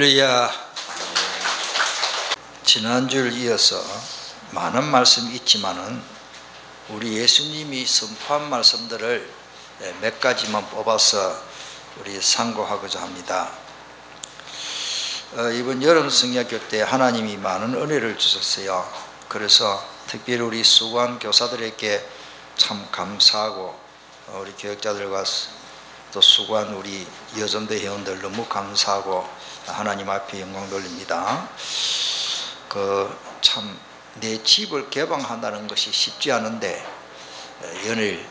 할렐루야. 지난주를 이어서 많은 말씀이 있지만은 우리 예수님이 선포한 말씀들을 몇 가지만 뽑아서 우리 상고하고자 합니다. 이번 여름 성경학교 때 하나님이 많은 은혜를 주셨어요. 그래서 특별히 우리 수고한 교사들에게 참 감사하고 우리 교육자들과 또 수고한 우리 여전대 회원들 너무 감사하고 하나님 앞에 영광 돌립니다. 참 내 집을 개방한다는 것이 쉽지 않은데 연일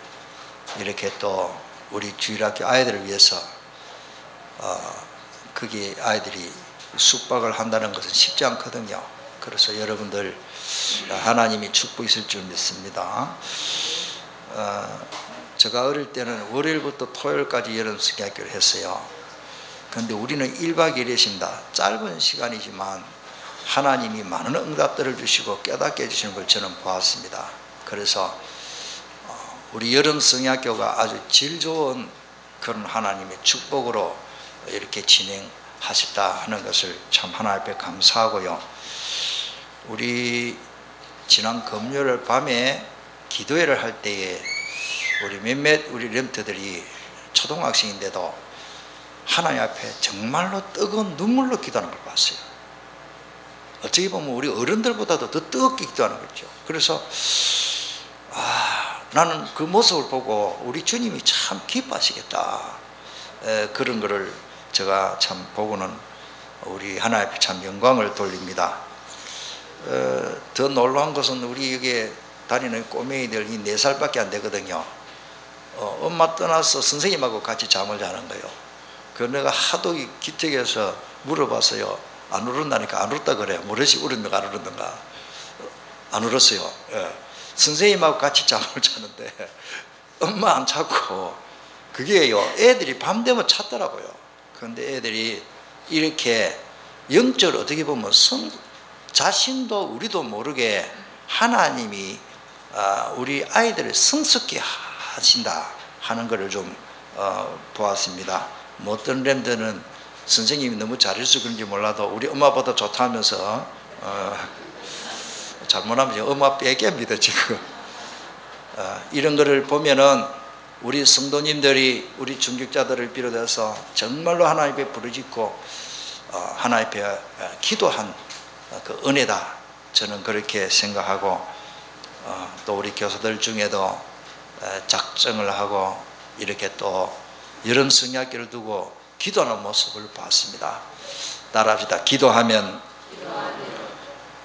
이렇게 또 우리 주일학교 아이들을 위해서 그게 아이들이 숙박을 한다는 것은 쉽지 않거든요. 그래서 여러분들 하나님이 축복이 있을 줄 믿습니다. 제가 어릴 때는 월요일부터 토요일까지 여름 성경학교를 했어요. 그런데 우리는 1박 2일 했습니다. 짧은 시간이지만 하나님이 많은 응답들을 주시고 깨닫게 해주시는 걸 저는 보았습니다. 그래서 우리 여름 성경학교가 아주 질 좋은 그런 하나님의 축복으로 이렇게 진행하셨다 하는 것을 참 하나님 앞에 감사하고요. 우리 지난 금요일 밤에 기도회를 할 때에 우리 몇몇 우리 렘트들이 초등학생인데도 하나님 앞에 정말로 뜨거운 눈물로 기도하는 걸 봤어요. 어떻게 보면 우리 어른들보다도 더 뜨겁게 기도하는 거죠. 그래서 나는 그 모습을 보고 우리 주님이 참 기뻐하시겠다, 그런 거를 제가 참 보고는 우리 하나님 앞에 참 영광을 돌립니다. 더 놀라운 것은 우리 여기에 다니는 꼬맹이들 이 4살밖에 안 되거든요. 엄마 떠나서 선생님하고 같이 잠을 자는 거예요. 그 내가 하도 기특해서 물어봤어요. 안 울었다니까. 안 울었다 그래요. 모르시 울었는가 안 울었는가. 안 울었어요. 선생님하고 같이 잠을 자는데 엄마 안 찾고, 그게요, 애들이 밤 되면 찾더라고요. 그런데 애들이 이렇게 영적으로 어떻게 보면 자신도 우리도 모르게 하나님이 우리 아이들을 성숙케 하신다 하는 것을 좀 보았습니다. 뭐 어떤 렘들은 선생님이 너무 잘해서 그런지 몰라도 우리 엄마보다 좋다 하면서 잘못하면 엄마 빼깁니다 지금. 이런 거를 보면은 우리 성도님들이 우리 중직자들을 비롯해서 정말로 하나님 앞에 부르짖고 하나님 앞에 기도한 그 은혜다, 저는 그렇게 생각하고, 또 우리 교사들 중에도 작정을 하고 이렇게 또 여름 성경학교를 두고 기도하는 모습을 봤습니다. 따라합시다. 기도하면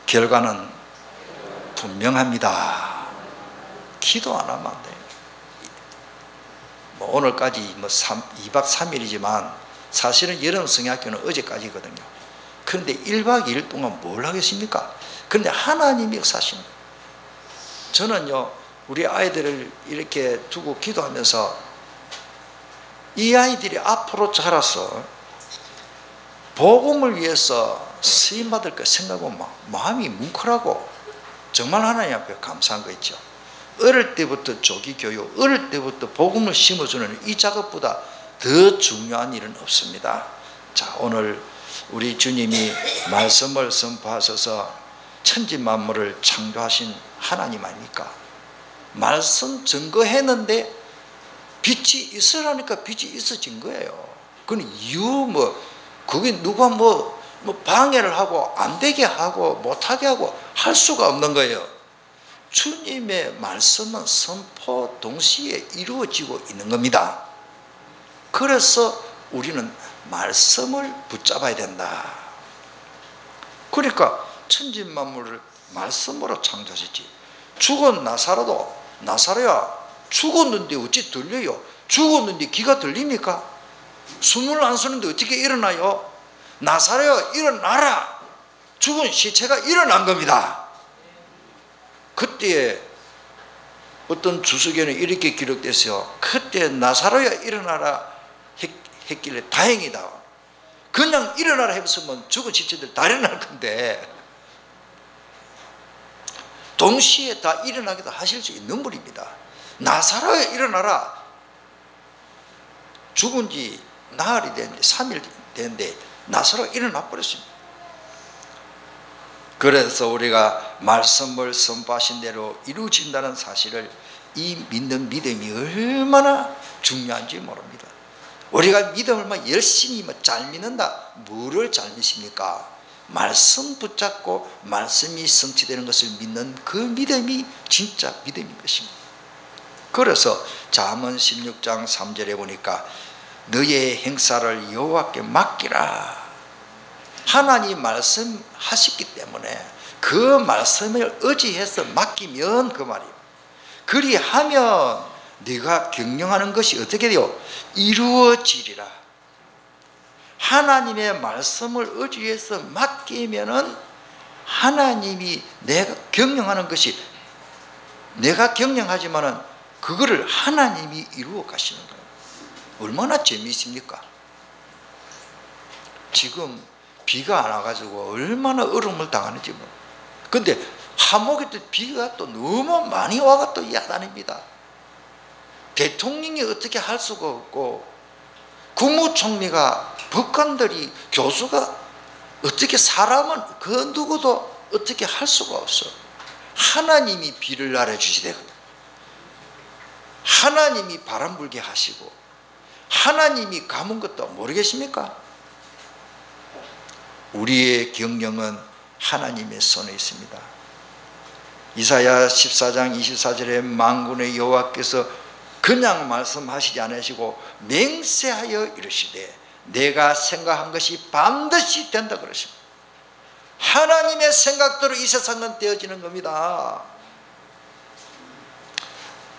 결과는 분명합니다. 기도 안 하면 안 돼요. 뭐 오늘까지 2박 3일이지만 사실은 여름 성경학교는 어제까지거든요. 그런데 1박 2일 동안 뭘 하겠습니까? 그런데 하나님이 역사하시는 거예요. 저는요, 우리 아이들을 이렇게 두고 기도하면서 이 아이들이 앞으로 자라서 복음을 위해서 쓰임받을 거 생각하면 마음이 뭉클하고 정말 하나님 앞에 감사한 거 있죠. 어릴 때부터 조기교육, 어릴 때부터 복음을 심어주는 이 작업보다 더 중요한 일은 없습니다. 자, 오늘 우리 주님이 말씀을 선포하셔서 천지만물을 창조하신 하나님 아닙니까? 말씀 증거했는데 빛이 있으라니까 빛이 있어진 거예요. 그 이유 그게 누가 방해를 하고 안 되게 하고 못하게 하고 할 수가 없는 거예요. 주님의 말씀은 선포 동시에 이루어지고 있는 겁니다. 그래서 우리는 말씀을 붙잡아야 된다. 그러니까 천지만물을 말씀으로 창조하셨지. 죽은 나사로야 죽었는데 어찌 들려요? 죽었는데 귀가 들립니까? 숨을 안 쉬는데 어떻게 일어나요? 나사로야 일어나라. 죽은 시체가 일어난 겁니다. 그때 어떤 주석에는 이렇게 기록됐어요. 그때 나사로야 일어나라 했길래 다행이다. 그냥 일어나라 했으면 죽은 시체들 다 일어날 건데 동시에 다 일어나기도 하실 수 있는 분입니다. 나사로야 일어나라. 죽은 지 나흘이 됐는데 3일 됐는데 나사로가 일어나 버렸습니다. 그래서 우리가 말씀을 선포하신 대로 이루어진다는 사실을, 이 믿는 믿음이 얼마나 중요한지 모릅니다. 우리가 믿음을 열심히 잘 믿는다. 뭐를 잘 믿습니까? 말씀 붙잡고 말씀이 성취되는 것을 믿는 그 믿음이 진짜 믿음인 것입니다. 그래서 잠언 16장 3절에 보니까 너의 행사를 여호와께 맡기라. 하나님 말씀하셨기 때문에 그 말씀을 의지해서 맡기면, 그 말이에요. 그리하면 네가 경영하는 것이 어떻게 돼요? 이루어지리라. 하나님의 말씀을 의지해서 맡기면은 하나님이 내가 경영하는 것이, 내가 경영하지만은 그거를 하나님이 이루어 가시는 거예요. 얼마나 재미있습니까? 지금 비가 안 와가지고 얼마나 어려움을 당하는지 모르겠어요. 근데 하목에 또 비가 또 너무 많이 와가 또 야단입니다. 대통령이 어떻게 할 수가 없고, 국무총리가, 법관들이, 교수가 어떻게, 사람은 그 누구도 어떻게 할 수가 없어. 하나님이 비를 내려주시되, 하나님이 바람 불게 하시고, 하나님이 감은 것도 모르겠습니까? 우리의 경영은 하나님의 손에 있습니다. 이사야 14장 24절에 만군의 여호와께서 그냥 말씀하시지 않으시고 맹세하여 이르시되 내가 생각한 것이 반드시 된다 그러십니다. 하나님의 생각대로 이 세상은 되어지는 겁니다.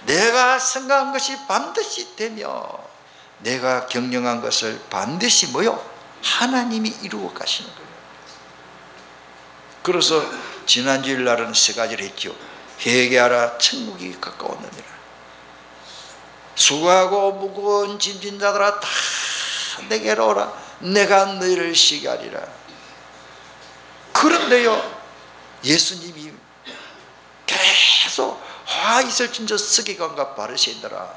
내가 생각한 것이 반드시 되며 내가 경영한 것을 반드시 뭐요? 하나님이 이루어 가시는 거예요. 그래서 지난 주일날은 세 가지를 했죠. 회개하라, 천국이 가까웠느니라. 수고하고 무거운 짐진 자들아 다 내게로 오라, 내가 너희를 쉬게 하리라. 그런데요, 예수님이 계속 화 있을 진저 서기관과 바리새인들아,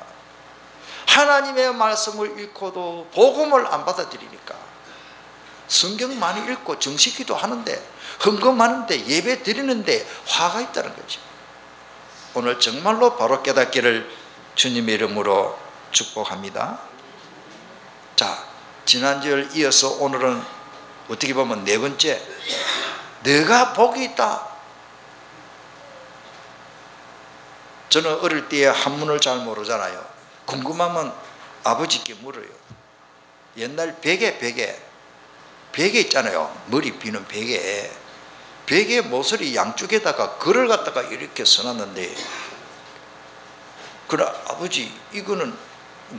하나님의 말씀을 읽고도 복음을 안 받아들이니까, 성경 많이 읽고 정식기도 하는데, 헌금하는데, 예배 드리는데 화가 있다는 거죠. 오늘 정말로 바로 깨닫기를 주님의 이름으로 축복합니다. 자, 지난주를 이어서 오늘은 어떻게 보면 네 번째, 내가 복이 있다. 저는 어릴 때 한문을 잘 모르잖아요. 궁금하면 아버지께 물어요. 옛날 베개 있잖아요. 머리 비는 베개 모서리 양쪽에다가 글을 갖다가 이렇게 써놨는데, 그래, 아버지 이거는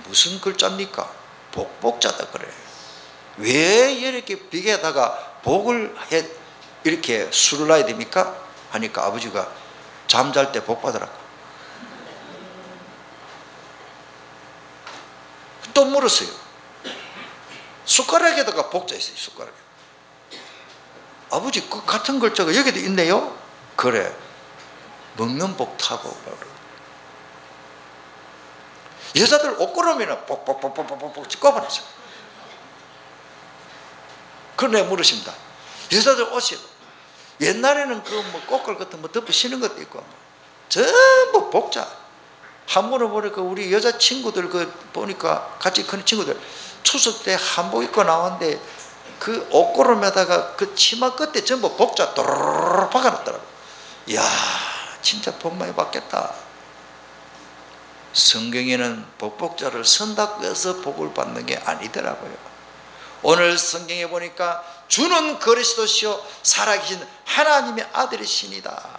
무슨 글자입니까? 복복자다 그래. 왜 이렇게 베개에다가 복을 이렇게 수를 놔야 됩니까? 하니까 아버지가 잠잘 때 복 받으라고. 또 물었어요. 숟가락에다가 복자 있어요. 숟가락에. 아버지 그 같은 글자가 여기도 있네요. 그래, 먹는 복 타고. 여자들 옷걸음에는 복복복복복복 꼽아놨어요. 그런데 물으십니다. 여자들 옷이 옛날에는 그 뭐 꽃갈 같은 뭐 덮어 신는 것도 있고 전부 복자. 한 번은 보니까 우리 여자 친구들 그 보니까 같이 큰 친구들 추석 때 한복 입고 나왔는데 그 옷걸음에다가 그 치마 끝에 전부 복자 도르르르 박아놨더라고. 이야, 진짜 복 많이 받겠다. 성경에는 복복자를 선다고 해서 복을 받는 게 아니더라고요. 오늘 성경에 보니까 주는 그리스도시요 살아계신 하나님의 아들이시니다.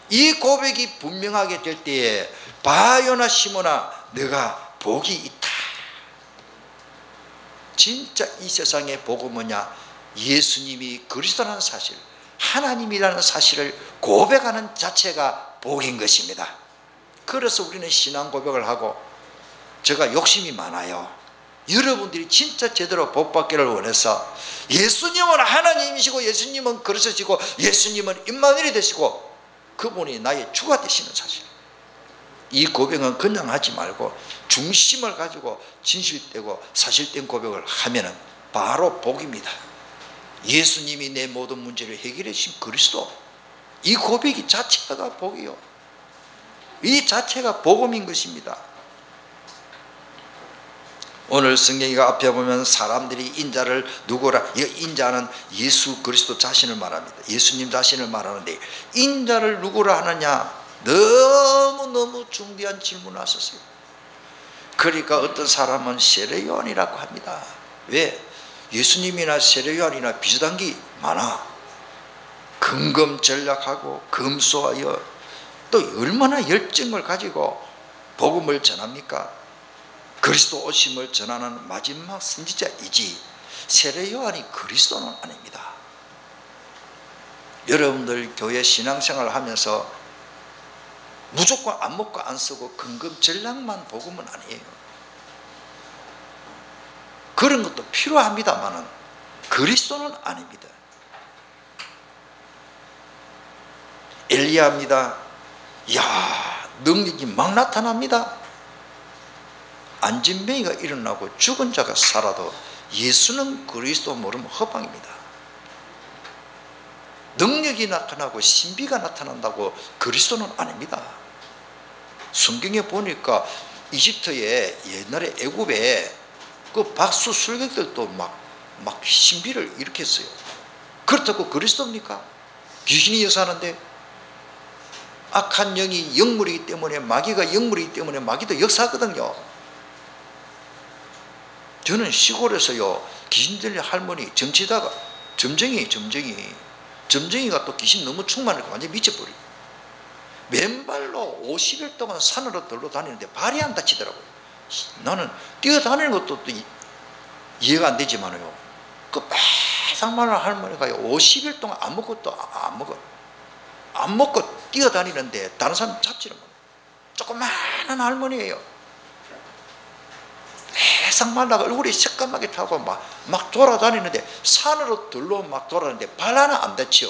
이 고백이 분명하게 될 때에 바요나 시몬아, 너가 복이 있다. 진짜 이 세상의 복은 뭐냐? 예수님이 그리스도라는 사실, 하나님이라는 사실을 고백하는 자체가 복인 것입니다. 그래서 우리는 신앙 고백을 하고, 제가 욕심이 많아요. 여러분들이 진짜 제대로 복받기를 원해서, 예수님은 하나님이시고 예수님은 그리스도시고 예수님은 임마누엘이 되시고 그분이 나의 주가 되시는 사실, 이 고백은 그냥 하지 말고 중심을 가지고 진실되고 사실된 고백을 하면은 바로 복입니다. 예수님이 내 모든 문제를 해결해 주신 그리스도, 이 고백이 자체가 복이요, 이 자체가 복음인 것입니다. 오늘 성경이가 앞에 보면 사람들이 인자를 누구라, 이 인자는 예수 그리스도 자신을 말합니다. 예수님 자신을 말하는데 인자를 누구라 하느냐, 너무너무 중대한 질문을 하셨어요. 그러니까 어떤 사람은 세례 요한이라고 합니다. 왜? 예수님이나 세례 요한이나 비슷한 게 많아. 근검전략하고 검소하여 또 얼마나 열정을 가지고 복음을 전합니까? 그리스도 오심을 전하는 마지막 선지자이지 세례 요한이 그리스도는 아닙니다. 여러분들 교회 신앙생활을 하면서 무조건 안 먹고 안 쓰고 근검전략만 복음은 아니에요. 그런 것도 필요합니다만은 그리스도는 아닙니다. 엘리야입니다. 이야, 능력이 막 나타납니다. 안진뱅이가 일어나고 죽은 자가 살아도 예수는 그리스도 모르면 허방입니다. 능력이 나타나고 신비가 나타난다고 그리스도는 아닙니다. 성경에 보니까 이집트에 옛날에 애굽에 그 박수 술객들도 막 신비를 일으켰어요. 그렇다고 그리스도입니까? 귀신이 역사하는데, 악한 영이 영물이기 때문에, 마귀가 영물이기 때문에 마귀도 역사하거든요. 저는 시골에서요, 귀신 들린 할머니 점치다가 점쟁이가 또 귀신 너무 충만하니까 완전히 미쳐버려. 맨발로 50일 동안 산으로 들러 다니는데 발이 안 다치더라고요. 나는 뛰어다니는 것도 또 이해가 안 되지만요, 그 매상만한 할머니가 50일 동안 안 먹고 뛰어다니는데 다른 사람 잡지를 못해요. 조그마한 할머니예요. 매상 말라가 얼굴이 새까맣게 타고 막 돌아다니는데, 산으로 들러 막 돌아다니는데 발 하나 안 다치요.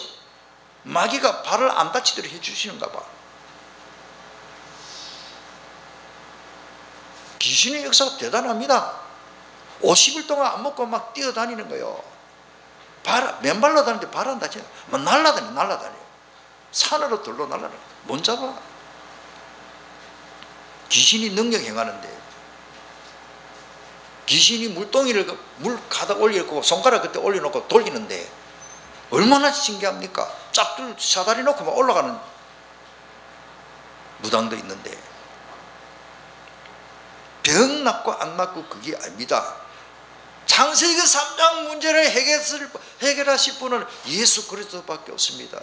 마귀가 발을 안 다치도록 해주시는가 봐. 귀신의 역사가 대단합니다. 50일 동안 안 먹고 막 뛰어다니는 거예요. 맨발로 다니는데 발 안 다쳐요. 막 날라다녀요. 산으로 들러 날라다녀요. 못 잡아. 귀신이 능력 행하는데, 귀신이 물동이를 물 가다 올리고 손가락 그때 올려놓고 돌리는데 얼마나 신기합니까? 짝들 사다리 놓고 막 올라가는 무당도 있는데, 병 낫고 안 낫고 그게 아닙니다. 창세기 3장 문제를 해결하실 분은 예수 그리스도밖에 없습니다.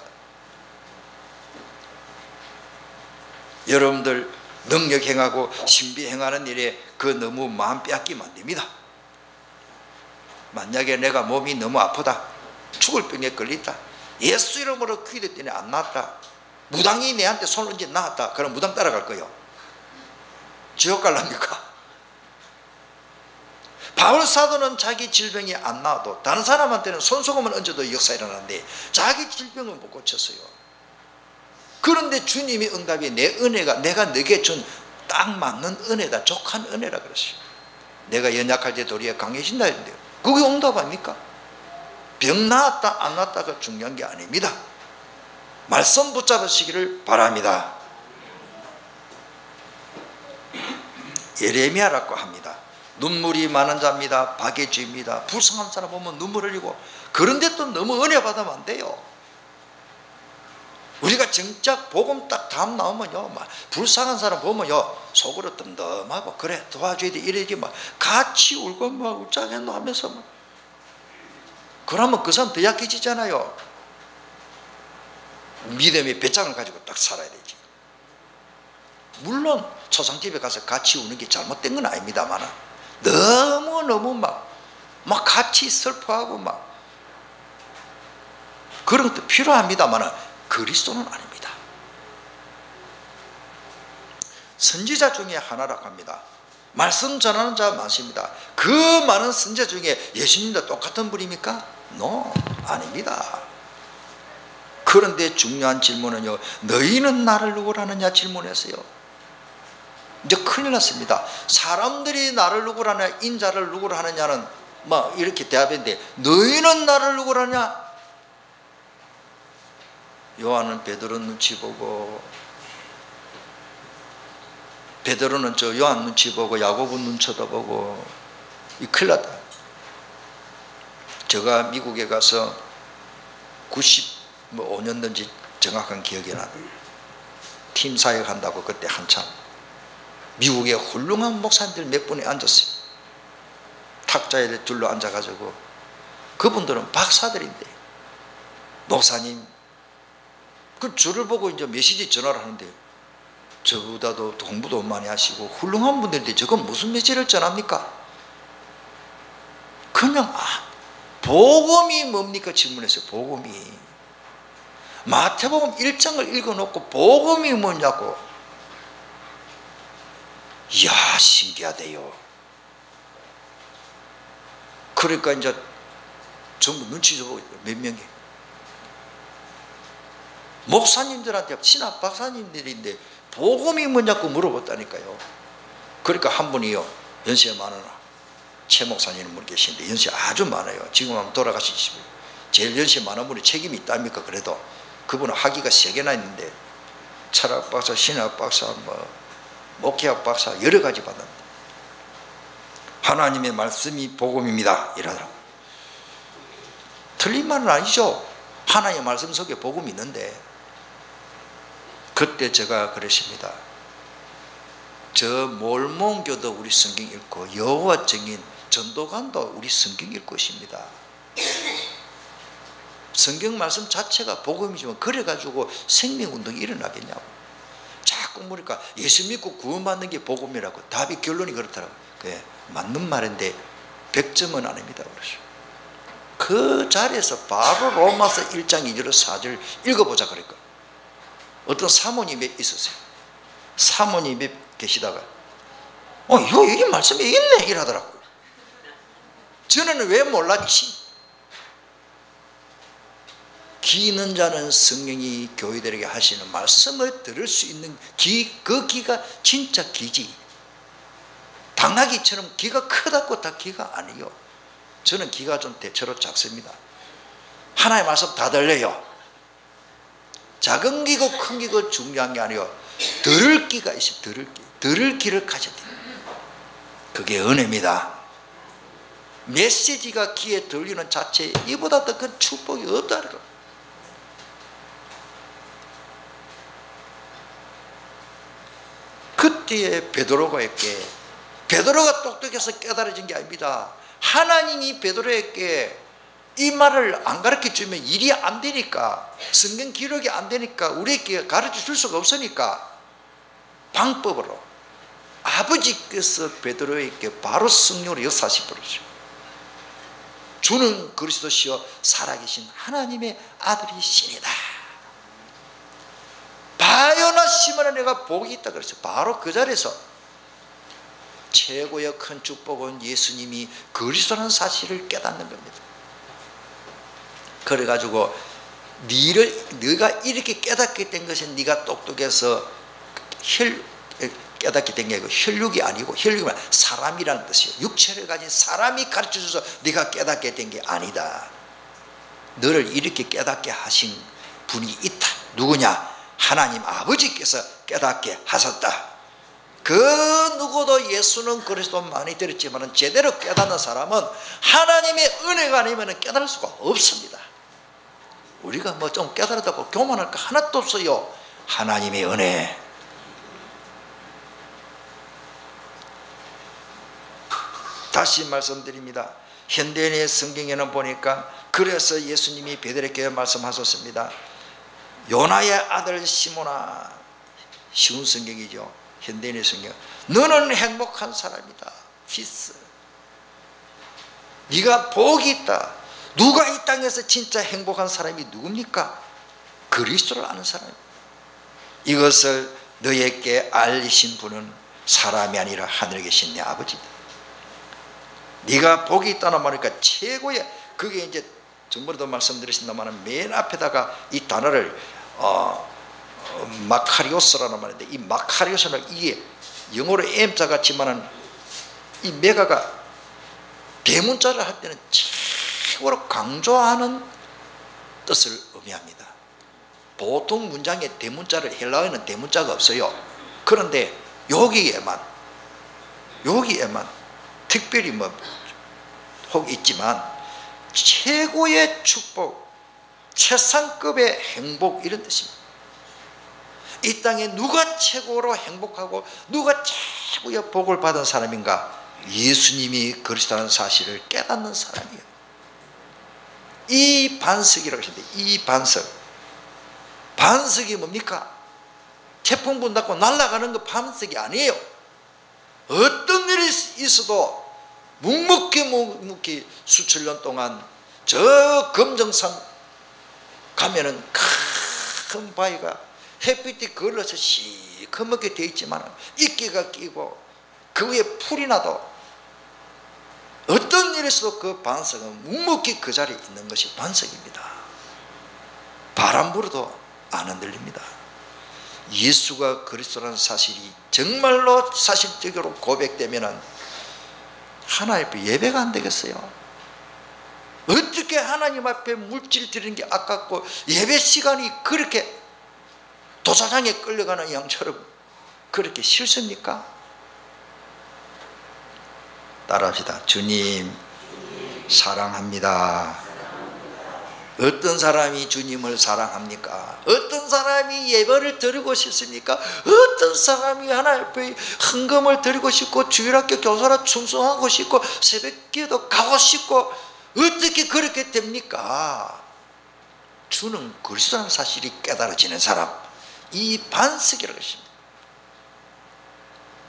여러분들 능력 행하고 신비 행하는 일에 너무 마음 빼앗기면 안 됩니다. 만약에 내가 몸이 너무 아프다, 죽을 병에 걸렸다, 예수 이름으로 기도했더니 안 나았다, 무당이 내한테 손을 얹어 나았다, 그럼 무당 따라갈 거예요? 지옥 갈랍니까? 바울 사도는 자기 질병이 안 나아도 다른 사람한테는 손소금을 얹어도 역사 일어나는데 자기 질병은 못 고쳤어요. 그런데 주님이 응답이 내 은혜가 내가 너에게 준 딱 맞는 은혜다, 족한 은혜라 그랬어요. 내가 연약할 때 도리에 강해진다 했는데요, 그게 응답 아닙니까? 병 나았다 안 나았다가 중요한 게 아닙니다. 말씀 붙잡으시기를 바랍니다. 예레미야라고 합니다. 눈물이 많은 자입니다. 박해주입니다. 불쌍한 사람 보면 눈물 흘리고, 그런데 또 너무 은혜 받으면 안 돼요. 우리가 정작 복음 딱 다음 나오면요, 막 불쌍한 사람 보면요, 속으로 덤덤하고, 그래 도와줘야 돼 이러지 막 같이 울고 막 울장했노 하면서 막, 그러면 그 사람 더 약해지잖아요. 믿음의 배짱을 가지고 딱 살아야 되지. 물론 초상집에 가서 같이 우는 게 잘못된 건 아닙니다만, 너무 막 같이 슬퍼하고 막 그런 것도 필요합니다만 그리스도는 아닙니다. 선지자 중에 하나라고 합니다. 말씀 전하는 자 많습니다. 그 많은 선지자 중에 예수님과 똑같은 분입니까? No, 아닙니다. 그런데 중요한 질문은요, 너희는 나를 누구라 하느냐 질문했어요. 이제 큰일 났습니다. 사람들이 나를 누구라 하느냐, 인자를 누구라 하느냐는 막 이렇게 대답했는데 너희는 나를 누구라냐? 요한은 베드로 눈치 보고, 베드로는 저 요한 눈치 보고, 야고보 눈 쳐다보고, 이 큰일 났다. 제가 미국에 가서 95년도인지 정확한 기억이 나요. 팀 사역 한다고 그때 한참 미국에 훌륭한 목사님들 몇 분이 앉았어요. 탁자에 둘러 앉아가지고, 그분들은 박사들인데, 목사님 그 줄을 보고 이제 메시지 전화를 하는데, 저보다도 공부도 많이 하시고 훌륭한 분들인데 저건 무슨 메시지를 전합니까? 그냥 복음이 뭡니까? 질문했어요. 복음이. 마태복음 1장을 읽어놓고 복음이 뭐냐고. 이야, 신기하대요. 그러니까 이제 전부 눈치 줘보고 몇 명이 목사님들한테, 신학 박사님들인데 복음이 뭐냐고 물어봤다니까요. 그러니까 한 분이요, 연세 많으나 최 목사님 분 계신데 연세 아주 많아요. 지금 한번 돌아가시지만 제일 연세 많은 분이 책임이 있답니까? 그래도 그분은 학위가 3개나 있는데 철학 박사, 신학 박사, 목회학 박사 여러 가지 받았는데 하나님의 말씀이 복음입니다 이러더라고요. 틀린 말은 아니죠. 하나님의 말씀 속에 복음이 있는데, 그때 제가 그랬습니다. 저 몰몬교도 우리 성경 읽고 여호와 증인 전도관도 우리 성경 읽고 있습니다. 성경 말씀 자체가 복음이지만 그래가지고 생명운동이 일어나겠냐고. 자꾸 물으니까 예수 믿고 구원받는 게 복음이라고. 답이 결론이 그렇더라고요. 그게 맞는 말인데 100점은 아닙니다. 그러죠. 그 자리에서 바로 로마서 1장 2절 4절 읽어보자 그러니까 어떤 사모님이 있었어요. 사모님이 계시다가 여기 말씀이 있네 이러더라고요. 저는 왜 몰랐지? 귀 있는 자는 성령이 교회들에게 하시는 말씀을 들을 수 있는 귀, 그 귀가 진짜 귀지. 당나귀처럼 귀가 크다고 다 귀가 아니요. 저는 귀가 좀 대체로 작습니다. 하나님의 말씀 다 들려요. 작은 귀고 큰 귀고 중요한 게 아니요, 들을 귀가 있어요. 들을 귀를 가져야 돼요. 그게 은혜입니다. 메시지가 귀에 들리는 자체에 이보다 더 큰 축복이 없다는 거. 그때에 베드로가 했게, 베드로가 똑똑해서 깨달아진 게 아닙니다. 하나님이 베드로에게 이 말을 안 가르쳐 주면 일이 안 되니까, 성경 기록이 안 되니까, 우리에게 가르쳐 줄 수가 없으니까 방법으로 아버지께서 베드로에게 바로 성령으로 역사하시 버렸죠. 주는 그리스도시요 살아계신 하나님의 아들이시니다. 바요나 시몬아 내가 복이 있다 그랬어요. 바로 그 자리에서 최고의 큰 축복은 예수님이 그리스도라는 사실을 깨닫는 겁니다. 그래가지고 네가 이렇게 깨닫게 된 것은 네가 똑똑해서 깨닫게 된 게 아니고 혈육이 아니고, 혈육이면 사람이라는 뜻이에요. 육체를 가진 사람이 가르쳐줘서 네가 깨닫게 된 게 아니다. 너를 이렇게 깨닫게 하신 분이 있다. 누구냐? 하나님 아버지께서 깨닫게 하셨다. 그 누구도 예수는 그리스도 많이 들었지만 제대로 깨닫는 사람은 하나님의 은혜가 아니면 깨달을 수가 없습니다. 우리가 뭐 좀 깨달았다고 교만할 거 하나도 없어요. 하나님의 은혜. 다시 말씀드립니다. 현대인의 성경에는 보니까 그래서 예수님이 베드로에게 말씀하셨습니다. 요나의 아들 시몬아, 쉬운 성경이죠. 현대인의 성경. 너는 행복한 사람이다. 피스. 네가 복이 있다. 누가 이 땅에서 진짜 행복한 사람이 누굽니까? 그리스도를 아는 사람. 이것을 너에게 알리신 분은 사람이 아니라 하늘에 계신 내 아버지다. 네가 복이 있다는 말이니까 최고의, 그게 이제 전번에도 말씀드렸습니다만 맨 앞에다가 이 단어를 마카리오스라는 말인데, 이 마카리오스는 이게 영어로 M자 같지만은 이 메가가 대문자를 할 때는 최고로 강조하는 뜻을 의미합니다. 보통 문장에 대문자를, 헬라어에는 대문자가 없어요. 그런데 여기에만 특별히 혹 있지만 최고의 축복, 최상급의 행복, 이런 뜻입니다. 이 땅에 누가 최고로 행복하고 누가 최고의 복을 받은 사람인가? 예수님이 그리스도라는 사실을 깨닫는 사람이에요. 이 반석이라고 하시는데, 이 반석이 뭡니까? 태풍 분다고 날아가는 거 반석이 아니에요. 어떤 일이 있어도 묵묵히 수천 년 동안 저 금정산 가면은 큰 바위가 햇빛이 걸러서 시커멓게 되어 있지만 이끼가 끼고 그 위에 풀이 나도 어떤 일에서도 그 반석은 묵묵히 그 자리에 있는 것이 반석입니다. 바람 불어도 안 흔들립니다. 예수가 그리스도라는 사실이 정말로 사실적으로 고백되면 하나님 앞에 예배가 안 되겠어요? 어떻게 하나님 앞에 물질 드리는 게 아깝고 예배 시간이 그렇게 도사장에 끌려가는 양처럼 그렇게 싫습니까? 따라합시다. 주님 사랑합니다. 어떤 사람이 주님을 사랑합니까? 어떤 사람이 예배를 드리고 싶습니까? 어떤 사람이 하나님 앞에 헌금을 드리고 싶고 주일학교 교사로 충성하고 싶고 새벽기도 가고 싶고 어떻게 그렇게 됩니까? 주는 그리스도라는 사실이 깨달아지는 사람, 이 반석이라고 했습니다.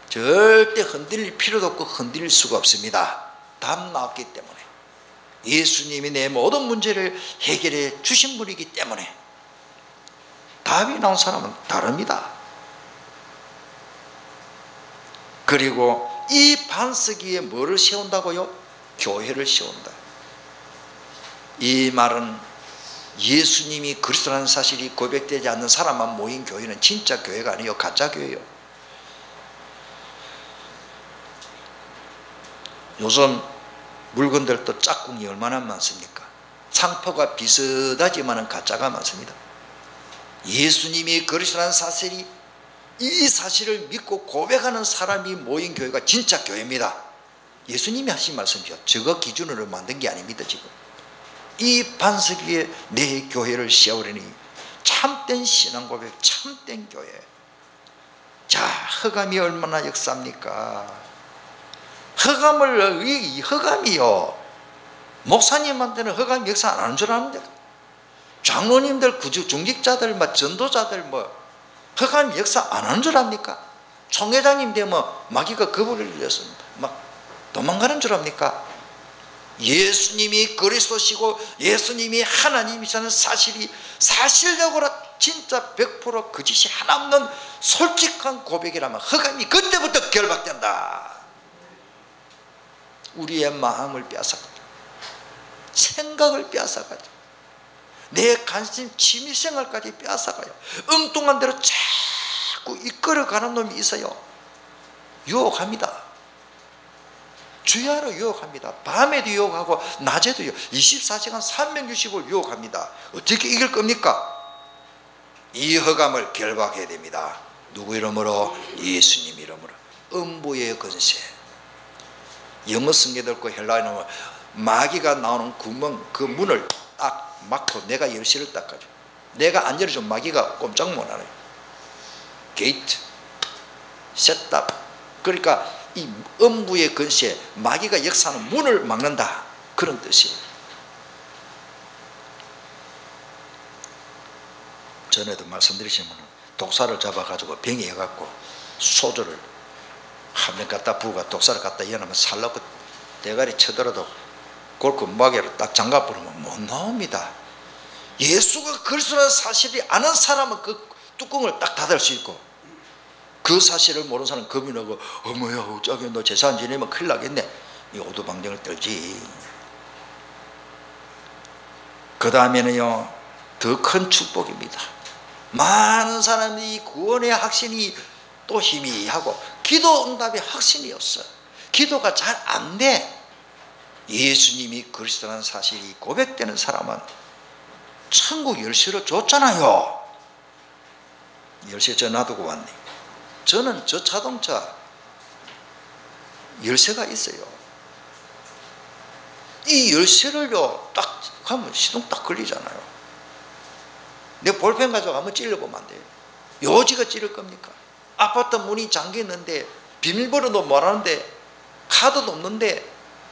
절대 흔들릴 필요도 없고 흔들릴 수가 없습니다. 답 나왔기 때문에. 예수님이 내 모든 문제를 해결해 주신 분이기 때문에 답이 나온 사람은 다릅니다. 그리고 이 반석 위에 뭐를 세운다고요? 교회를 세운다. 이 말은 예수님이 그리스도라는 사실이 고백되지 않는 사람만 모인 교회는 진짜 교회가 아니에요. 가짜 교회예요. 요즘 물건들도 짝꿍이 얼마나 많습니까? 상표가 비슷하지만 가짜가 많습니다. 예수님이 그리스도라는 사실이, 이 사실을 믿고 고백하는 사람이 모인 교회가 진짜 교회입니다. 예수님이 하신 말씀이죠. 저거 기준으로 만든 게 아닙니다. 지금 이 반석 위에 내 교회를 세우려니 참된 신앙 고백, 참된 교회. 자, 허감이 얼마나 역사입니까? 허감이요, 목사님한테는 허감 역사 안 하는 줄 아는데, 장로님들, 중직자들, 전도자들 허감 역사 안 하는 줄 압니까? 총회장님 되면 마귀가 겁을 내서 막 도망가는 줄 압니까? 예수님이 그리스도시고 예수님이 하나님이라는 사실이 사실적으로 진짜 100% 거짓이 하나 없는 솔직한 고백이라면 허감이 그때부터 결박된다. 우리의 마음을 빼앗아가지고, 생각을 빼앗아가지고, 내 관심, 취미생활까지 빼앗아가요. 엉뚱한 대로 자꾸 이끌어가는 놈이 있어요. 유혹합니다. 주야로 유혹합니다. 밤에도 유혹하고 낮에도 24시간 365일 유혹합니다. 어떻게 이길 겁니까? 이 허감을 결박해야 됩니다. 누구 이름으로? 예수님 이름으로. 음부의 권세. 영어 성경에 있고 헬라어에 나오면 마귀가 나오는 구멍, 그 문을 딱 막고 내가 열쇠를 딱 가지고, 내가 안 열어주면 마귀가 꼼짝 못하네. 게이트, 셋답. 그러니까 이 음부의 권세, 마귀가 역사하는 문을 막는다, 그런 뜻이에요. 전에도 말씀드리지만 독사를 잡아가지고 병이 해갖고 소주를 한 명 갖다 부가 독사를 갖다 이어놓으면 살라고 대가리 쳐들어도 골프 마개로 딱 잠가버리면 못 나옵니다. 예수가 그리스도라는 사실이 아는 사람은 그 뚜껑을 딱 닫을 수 있고, 그 사실을 모르는 사람은 겁이 나고, 어머야 저기 너 재산 지내면 큰일 나겠네, 이 오두방정을 떨지. 그 다음에는요, 더 큰 축복입니다. 많은 사람들이 구원의 확신이 또 희미하고 기도 응답의 확신이 없어요. 기도가 잘 안 돼. 예수님이 그리스도라는 사실이 고백되는 사람은 천국 열쇠를 줬잖아요. 열쇠 저 놔두고 왔네. 저는 저 자동차 열쇠가 있어요. 이 열쇠를요 딱 하면 시동 딱 걸리잖아요. 내 볼펜 가지고 한번 찔러보면 안 돼요. 요지가 찌를 겁니까? 아파트 문이 잠겨있는데 비밀번호도 모르는데 카드도 없는데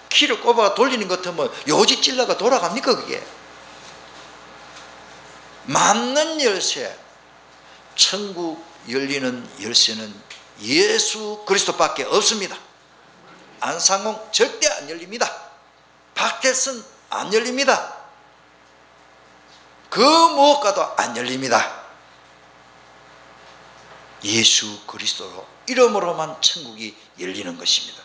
키를 꼽아 돌리는 것 같으면 요지 찔러가 돌아갑니까 그게? 맞는 열쇠, 천국 열리는 열쇠는 예수 그리스도밖에 없습니다. 안상홍 절대 안 열립니다. 박태선 안 열립니다. 그 무엇과도 안 열립니다. 예수 그리스도 이름으로만 천국이 열리는 것입니다.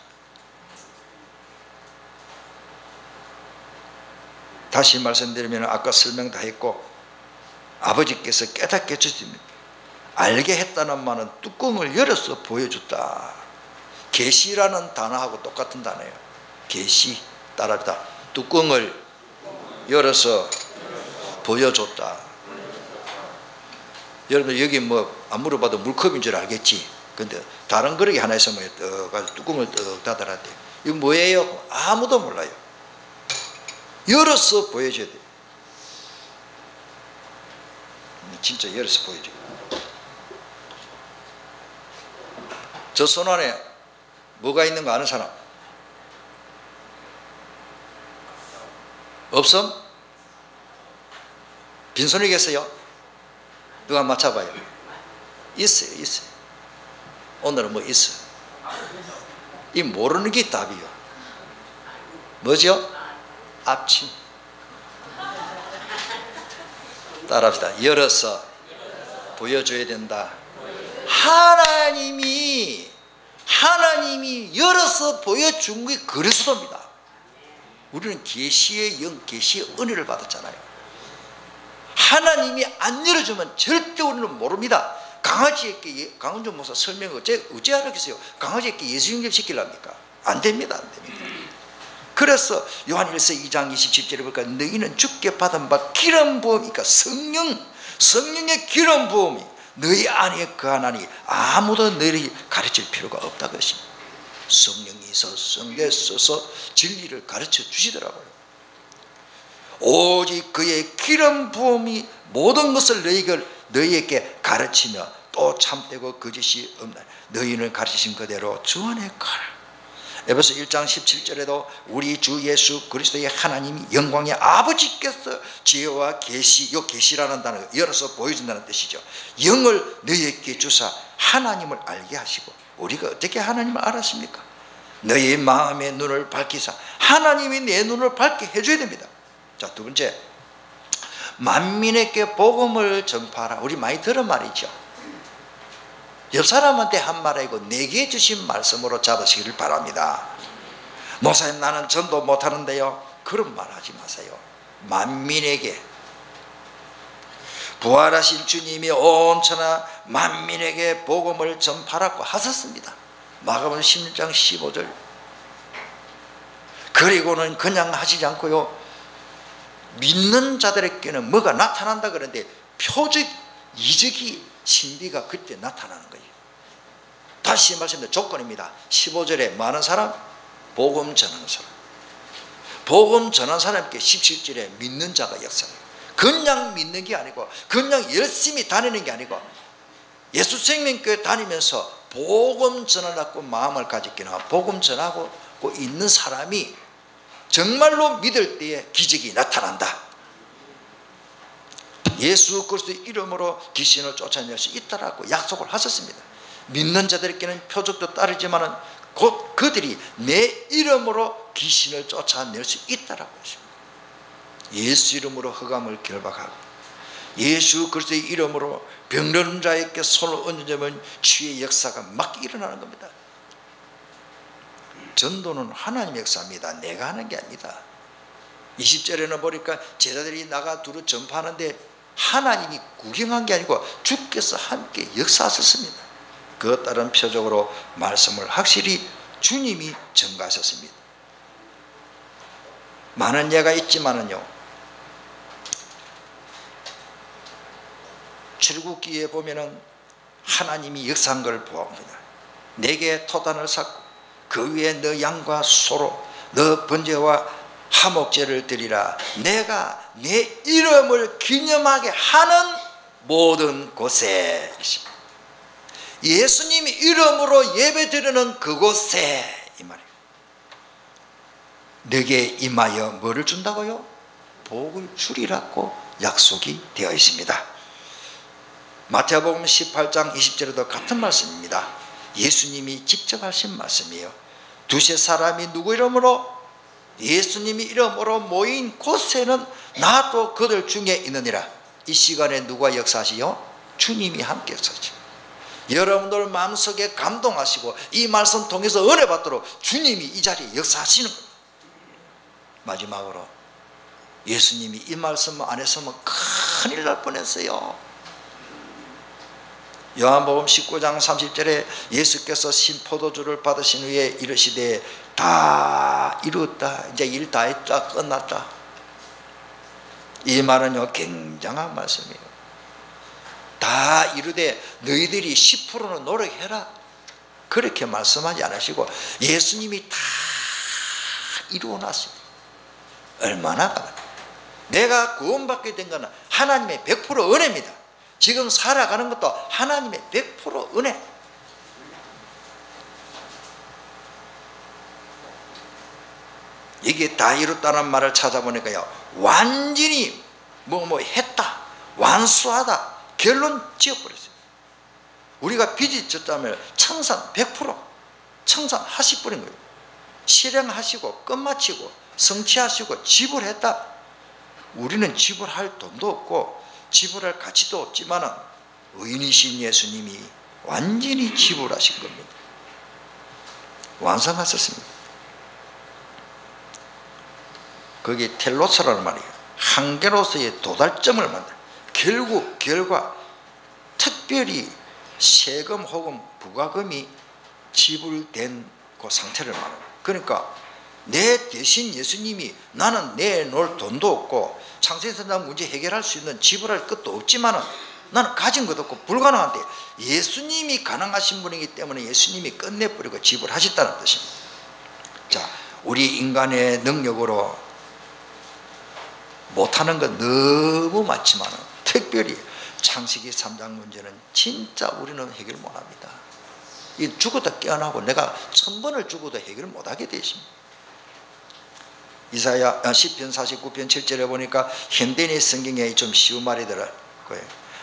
다시 말씀드리면 아까 설명 다 했고 아버지께서 깨닫게 해주십니다. 알게 했다는 말은 뚜껑을 열어서 보여줬다. 계시라는 단어하고 똑같은 단어예요. 계시 따라합니다. 뚜껑을 열어서 보여줬다. 여러분 여기 뭐 안 물어봐도 물컵인 줄 알겠지. 근데 다른 그릇이 하나 있으면 떠가지고 뚜껑을 떡 닫아놨대. 이거 뭐예요? 아무도 몰라요. 열어서 보여줘야 돼요. 진짜 열어서 보여줘요. 저 손 안에 뭐가 있는 거 아는 사람? 없음? 빈손이겠어요? 누가 맞춰봐요. 있어요, 있어요. 오늘은 뭐 있어? 이 모르는 게 답이요. 뭐죠? 앞침. 따라합시다. 열어서 보여줘야 된다. 하나님이 열어서 보여준 게 그리스도입니다. 우리는 계시의 영, 계시의 은혜를 받았잖아요. 하나님이 안 열어주면 절대 우리는 모릅니다. 강아지에게 강은준 목사 설명을 어째 알았겠어요? 강아지에게 예수 영접 시키랍니까? 안 됩니다, 안 됩니다. 그래서 요한일서 2장 27절에 보니까 너희는 주께 받은 바 기름 부음이니까 성령의 기름 부음이 너희 안에 거하나니 아무도 너희를 가르칠 필요가 없다 그것입니다. 성령이 성령에 써서 진리를 가르쳐 주시더라고요. 오직 그의 기름 부음이 모든 것을 너희에게 가르치며 또 참되고 거짓이 없나 너희는 가르치신 그대로 주 안에 가라. 에베소 1장 17절에도 우리 주 예수 그리스도의 하나님이 영광의 아버지께서 지혜와 계시, 요 계시라는 단어 열어서 보여준다는 뜻이죠. 영을 너희에게 주사 하나님을 알게 하시고, 우리가 어떻게 하나님을 알았습니까? 너희 마음의 눈을 밝히사 하나님이 내 눈을 밝게 해줘야 됩니다. 자, 두 번째, 만민에게 복음을 전파하라. 우리 많이 들은 말이죠. 옆 사람한테 한 말 아니고 내게 주신 말씀으로 잡으시기를 바랍니다. 목사님 나는 전도 못하는데요. 그런 말 하지 마세요. 만민에게, 부활하신 주님이 온 천하 만민에게 복음을 전파라고 하셨습니다. 마가복음 16장 15절. 그리고는 그냥 하시지 않고요, 믿는 자들에게는 뭐가 나타난다 그러는데 표적, 이적이, 신비가 그때 나타나는 거예요. 다시 말씀드린 조건입니다. 15절에 많은 사람, 복음 전하는 사람. 복음 전하는 사람께 17절에 믿는 자가 역사해요. 그냥 믿는 게 아니고, 그냥 열심히 다니는 게 아니고, 예수 생명교회 다니면서 복음 전하라고 마음을 가졌기나 복음 전하고 있는 사람이 정말로 믿을 때에 기적이 나타난다. 예수 그리스도의 이름으로 귀신을 쫓아낼 수 있다라고 약속을 하셨습니다. 믿는 자들에게는 표적도 따르지만은 곧 그들이 내 이름으로 귀신을 쫓아낼 수 있다라고 하십니다. 예수 이름으로 흑암을 결박하고 예수 그리스도의 이름으로 병든 자에게 손을 얹으면 치유의 역사가 막 일어나는 겁니다. 전도는 하나님의 역사입니다. 내가 하는 게 아니다. 20절에는 보니까 제자들이 나가 두루 전파하는데 하나님이 구경한 게 아니고 주께서 함께 역사하셨습니다. 그것 따른 표적으로 말씀을 확실히 주님이 전가하셨습니다. 많은 예가 있지만은요, 출애굽기에 보면은 하나님이 역사한 걸 보합니다. 내게 토단을 쌓고 그 위에 너 양과 소로 너 번제와 화목제를 드리라. 내가 내 이름을 기념하게 하는 모든 곳에, 예수님이 이름으로 예배 드리는 그곳에, 이 말이에요. 내게 임하여 뭐를 준다고요? 복을 주리라고 약속이 되어 있습니다. 마태복음 18장 20절에도 같은 말씀입니다. 예수님이 직접 하신 말씀이에요. 두세 사람이 누구 이름으로? 예수님이 이름으로 모인 곳에는 나도 그들 중에 있느니라. 이 시간에 누가 역사하시요? 주님이 함께 역사하시죠. 여러분들 마음속에 감동하시고 이 말씀 통해서 은혜 받도록 주님이 이 자리에 역사하시는 겁니다. 마지막으로 예수님이 이 말씀 안 했으면 큰일 날 뻔했어요. 요한복음 19장 30절에 예수께서 신포도주를 받으신 후에 이르시되 다 이루었다. 이제 일 다 했다. 끝났다. 이 말은요, 굉장한 말씀이에요. 다 이루되 너희들이 10%는 노력해라. 그렇게 말씀하지 않으시고 예수님이 다 이루어 놨어요. 얼마나 내가 구원받게 된 것은 하나님의 100% 은혜입니다. 지금 살아가는 것도 하나님의 100% 은혜. 이게 다 이뤘다는 말을 찾아보니까요, 완전히 했다, 완수하다, 결론 지어버렸어요. 우리가 빚이 졌다면 청산 100% 청산하시버린 거예요. 실행하시고 끝마치고 성취하시고 지불했다. 우리는 지불할 돈도 없고 지불할 가치도 없지만 의인이신 예수님이 완전히 지불하신 겁니다. 완성하셨습니다. 그게 텔로스라는 말이에요. 한계로서의 도달점을 만든, 결국 결과 특별히 세금 혹은 부가금이 지불된 그 상태를 말합니다. 그러니까 내 대신 예수님이, 나는 내놓을 돈도 없고 창세전당 문제 해결할 수 있는 지불할 것도 없지만 나는 가진 것도 없고 불가능한데 예수님이 가능하신 분이기 때문에 예수님이 끝내버리고 지불하셨다는 뜻입니다. 자, 우리 인간의 능력으로 못하는 건 너무 많지만 특별히 창세기 3장 문제는 진짜 우리는 해결 못합니다. 이 죽어도 깨어나고 내가 1000번을 죽어도 해결 못하게 되어 있습니다. 이사야 시편 49편 7절에 보니까 현대인의 성경에 좀 쉬운 말이 들어요.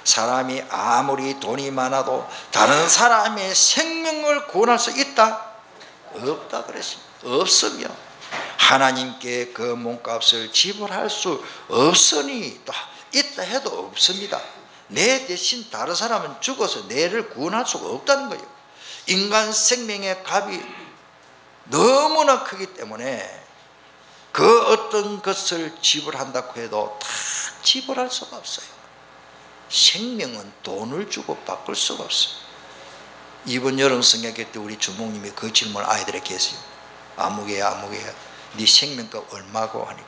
사람이 아무리 돈이 많아도 다른 사람의 생명을 구원할 수 있다? 없다 그랬습니다. 없으며 하나님께 그 몸값을 지불할 수 없으니, 또 있다 해도 없습니다. 내 대신 다른 사람은 죽어서 내를 구원할 수가 없다는 거예요. 인간 생명의 값이 너무나 크기 때문에 그 어떤 것을 지불한다고 해도 다 지불할 수가 없어요. 생명은 돈을 주고 바꿀 수가 없어요. 이번 여름 성경회 때 우리 주목님이 그 질문을 아이들에게 했어요. 아무개야 네 생명값 얼마고 하니까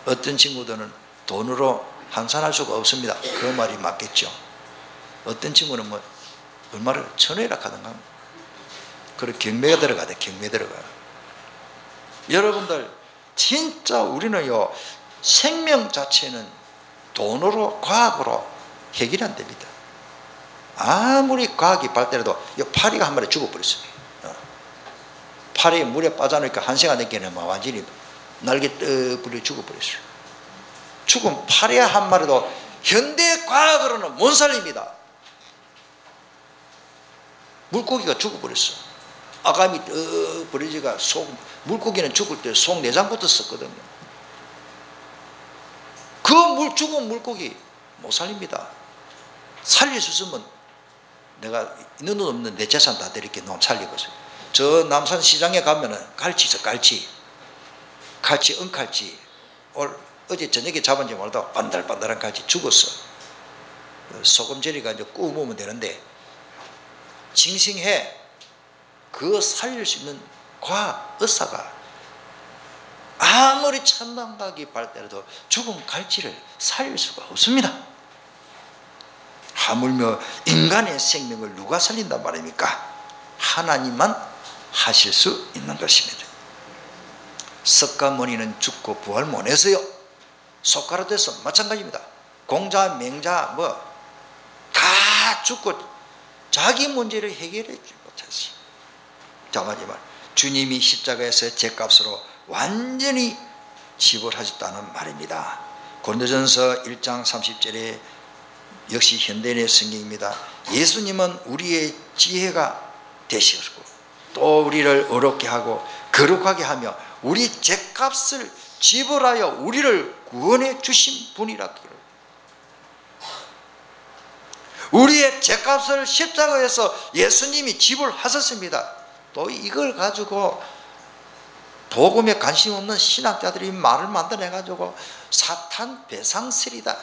어떤 친구들은 돈으로 환산할 수가 없습니다. 그 말이 맞겠죠. 어떤 친구는 얼마를 1000원이라 하던가. 그리고 경매가 들어가대. 경매 들어가. 여러분들 진짜 우리는요, 생명 자체는 돈으로 과학으로 해결이 안 됩니다. 아무리 과학이 발달해도 파리가 한 마리 죽어버렸어요. 파리 물에 빠져나니까 1시간 넘게는 완전히 날개 떠버려 죽어버렸어요. 죽은 파리 한 마리도 현대 과학으로는 못 살립니다. 물고기가 죽어버렸어. 아가미 떠버리지가 물고기는 죽을 때 속 내장부터 썼거든요. 그 죽은 물고기 못 살립니다. 살릴 수 있으면 내가 있는 돈 없는 내 재산 다 드릴게. 너무 살리고서. 저 남산 시장에 가면은 갈치 있어. 갈치, 은갈치. 어제 저녁에 잡은지 몰라도 반달반달한 갈치 죽었어. 소금 절이가 이제 구워 먹으면 되는데 징싱해. 그거 살릴 수 있는 과학, 의사가 아무리 천당각이 발달해도 죽은 갈치를 살릴 수가 없습니다. 하물며 인간의 생명을 누가 살린단 말입니까? 하나님만 하실 수 있는 것입니다. 석가모니는 죽고 부활 못해서요. 소크라테스 마찬가지입니다. 공자, 맹자 다 죽고 자기 문제를 해결하지 못했어요. 자, 마지막 주님이 십자가에서 죗값으로 완전히 지불하셨다는 말입니다. 고린도전서 1장 30절에 역시 현대인의 성경입니다. 예수님은 우리의 지혜가 되시었고 또 우리를 어렵게 하고 거룩하게 하며 우리 죗값을 지불하여 우리를 구원해 주신 분이라. 우리의 죗값을 십자가에서 예수님이 지불하셨습니다. 또 이걸 가지고 복음에 관심 없는 신학자들이 말을 만들어내가지고 사탄 배상설이다.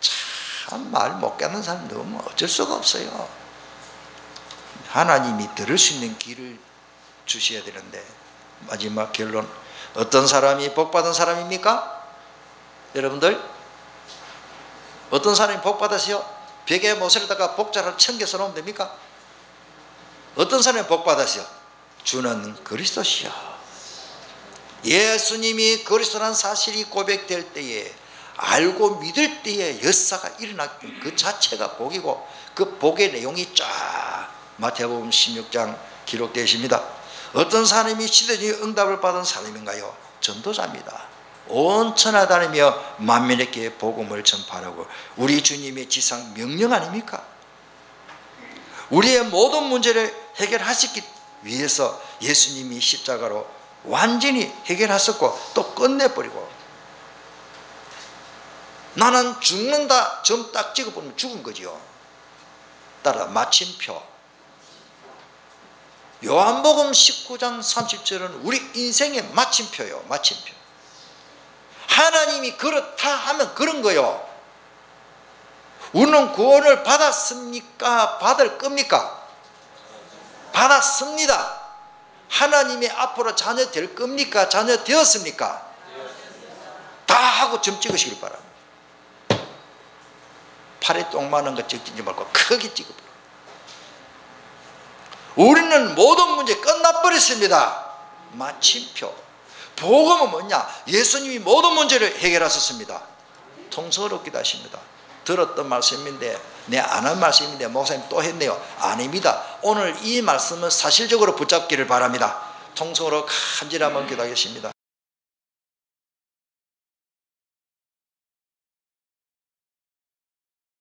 참 말 못 깨는 사람 너무 어쩔 수가 없어요. 하나님이 들을 수 있는 귀를 주셔야 되는데, 마지막 결론, 어떤 사람이 복받은 사람입니까? 여러분들, 어떤 사람이 복받았어요? 벽에 못을다가 복자를 챙겨서 놓으면 됩니까? 어떤 사람이 복받았어요? 주는 그리스도시요. 예수님이 그리스도라는 사실이 고백될 때에, 알고 믿을 때에 역사가 일어났기, 그 자체가 복이고, 그 복의 내용이 쫙 마태복음 16장 기록되어 있습니다. 어떤 사람이 시대적인 응답을 받은 사람인가요? 전도자입니다. 온 천하 다니며 만민에게 복음을 전파하라고, 우리 주님의 지상 명령 아닙니까? 우리의 모든 문제를 해결하시기 위해서 예수님이 십자가로 완전히 해결하셨고 또 끝내버리고, 나는 죽는다 점 딱 찍어보면 죽은 거지요. 따라 마침표. 요한복음 19장 30절은 우리 인생의 마침표요. 마침표. 하나님이 그렇다 하면 그런 거요. 우리는 구원을 받았습니까? 받을 겁니까? 받았습니다. 하나님의 앞으로 자녀 될 겁니까? 자녀 되었습니까? 다 하고 점 찍으시길 바랍니다. 팔에 똥 많은 거 찍지 말고 크게 찍어버려. 우리는 모든 문제 끝나버렸습니다. 마침표. 복음은 뭐냐? 예수님이 모든 문제를 해결하셨습니다. 통성어렵기도 하십니다. 들었던 말씀인데, 안 한 말씀인데 목사님 또 했네요. 아닙니다. 오늘 이 말씀은 사실적으로 붙잡기를 바랍니다. 통성으로 간절히 한번 기도하겠습니다.